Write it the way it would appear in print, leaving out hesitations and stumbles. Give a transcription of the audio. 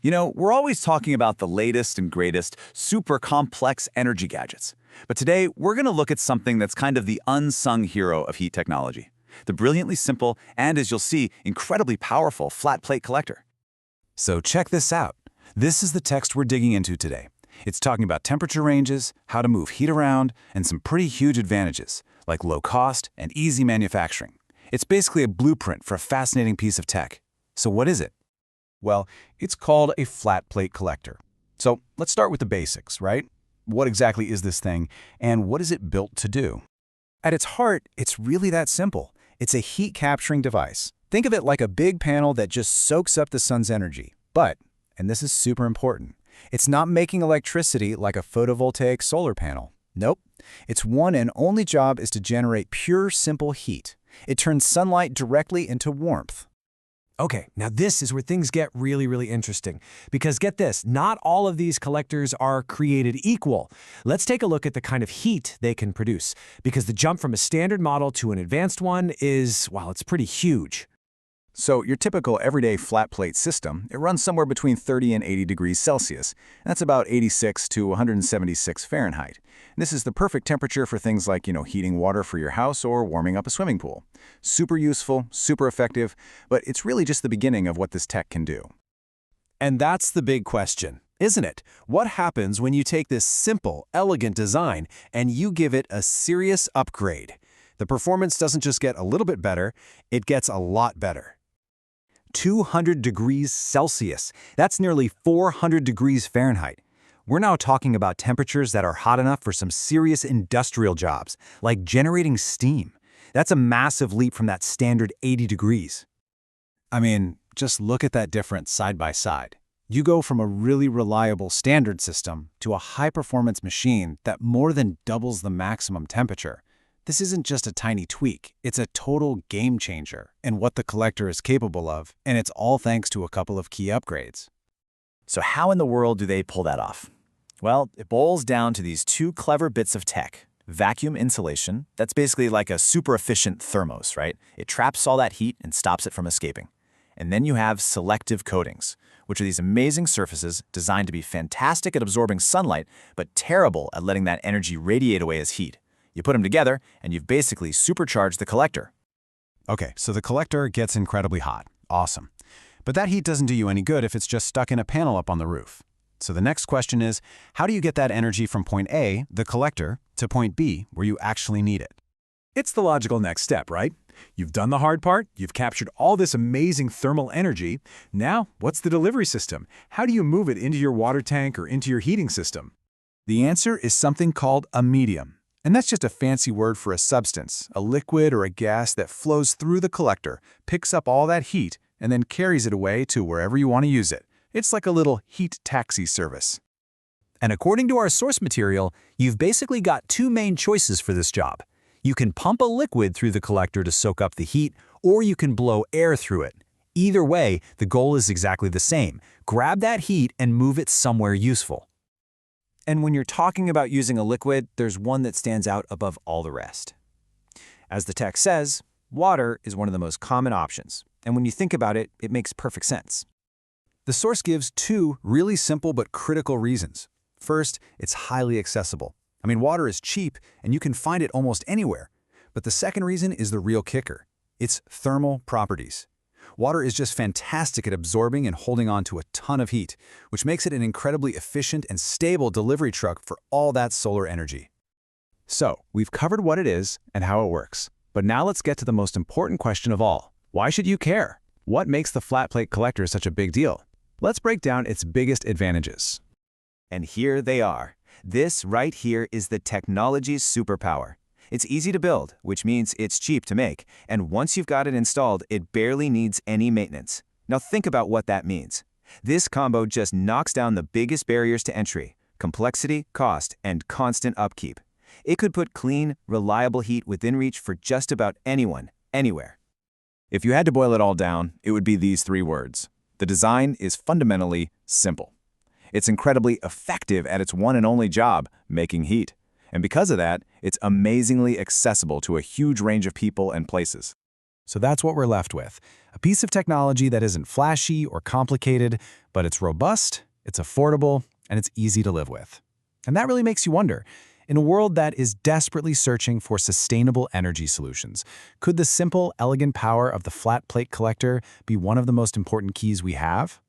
We're always talking about the latest and greatest super complex energy gadgets. But today, we're going to look at something that's kind of the unsung hero of heat technology. The brilliantly simple and, as you'll see, incredibly powerful flat plate collector. So check this out. This is the text we're digging into today. It's talking about temperature ranges, how to move heat around, and some pretty huge advantages, like low cost and easy manufacturing. It's basically a blueprint for a fascinating piece of tech. So what is it? Well, it's called a flat plate collector. So let's start with the basics, right? What exactly is this thing, and what is it built to do? At its heart, it's really that simple. It's a heat-capturing device. Think of it like a big panel that just soaks up the sun's energy. But, and this is super important, it's not making electricity like a photovoltaic solar panel. Nope. Its one and only job is to generate pure, simple heat. It turns sunlight directly into warmth. Okay, now this is where things get really interesting. Because get this, not all of these collectors are created equal. Let's take a look at the kind of heat they can produce. Because the jump from a standard model to an advanced one is, well, it's pretty huge. So your typical everyday flat plate system, it runs somewhere between 30 and 80 degrees Celsius. That's about 86 to 176 Fahrenheit. And this is the perfect temperature for things like, heating water for your house or warming up a swimming pool. Super useful, super effective, but it's really just the beginning of what this tech can do. And that's the big question, isn't it? What happens when you take this simple, elegant design and you give it a serious upgrade? The performance doesn't just get a little bit better, it gets a lot better. 200 degrees Celsius. That's nearly 400 degrees Fahrenheit. We're now talking about temperatures that are hot enough for some serious industrial jobs, like generating steam. That's a massive leap from that standard 80 degrees. I mean, just look at that difference side by side. You go from a really reliable standard system to a high-performance machine that more than doubles the maximum temperature. This isn't just a tiny tweak, it's a total game changer in what the collector is capable of, and it's all thanks to a couple of key upgrades. So how in the world do they pull that off? Well, it boils down to these two clever bits of tech. Vacuum insulation, that's basically like a super efficient thermos, right? It traps all that heat and stops it from escaping. And then you have selective coatings, which are these amazing surfaces designed to be fantastic at absorbing sunlight, but terrible at letting that energy radiate away as heat. You put them together, and you've basically supercharged the collector. Okay, so the collector gets incredibly hot. Awesome. But that heat doesn't do you any good if it's just stuck in a panel up on the roof. So the next question is, how do you get that energy from point A, the collector, to point B, where you actually need it? It's the logical next step, right? You've done the hard part, you've captured all this amazing thermal energy. Now, what's the delivery system? How do you move it into your water tank or into your heating system? The answer is something called a medium. And that's just a fancy word for a substance, a liquid or a gas that flows through the collector, picks up all that heat, and then carries it away to wherever you want to use it. It's like a little heat taxi service. And according to our source material, you've basically got two main choices for this job. You can pump a liquid through the collector to soak up the heat, or you can blow air through it. Either way, the goal is exactly the same. Grab that heat and move it somewhere useful. And when you're talking about using a liquid, there's one that stands out above all the rest. As the text says, water is one of the most common options. And when you think about it, it makes perfect sense. The source gives two really simple but critical reasons. First, it's highly accessible. I mean, water is cheap, and you can find it almost anywhere. But the second reason is the real kicker. Its thermal properties. Water is just fantastic at absorbing and holding on to a ton of heat, which makes it an incredibly efficient and stable delivery truck for all that solar energy. So, we've covered what it is and how it works. But now let's get to the most important question of all. Why should you care? What makes the flat plate collector such a big deal? Let's break down its biggest advantages. And here they are. This right here is the technology's superpower. It's easy to build, which means it's cheap to make, and once you've got it installed, it barely needs any maintenance. Now think about what that means. This combo just knocks down the biggest barriers to entry: complexity, cost, and constant upkeep. It could put clean, reliable heat within reach for just about anyone, anywhere. If you had to boil it all down, it would be these three words. The design is fundamentally simple. It's incredibly effective at its one and only job, making heat. And because of that, it's amazingly accessible to a huge range of people and places. So that's what we're left with. A piece of technology that isn't flashy or complicated, but it's robust, it's affordable, and it's easy to live with. And that really makes you wonder, in a world that is desperately searching for sustainable energy solutions, could the simple, elegant power of the flat plate collector be one of the most important keys we have?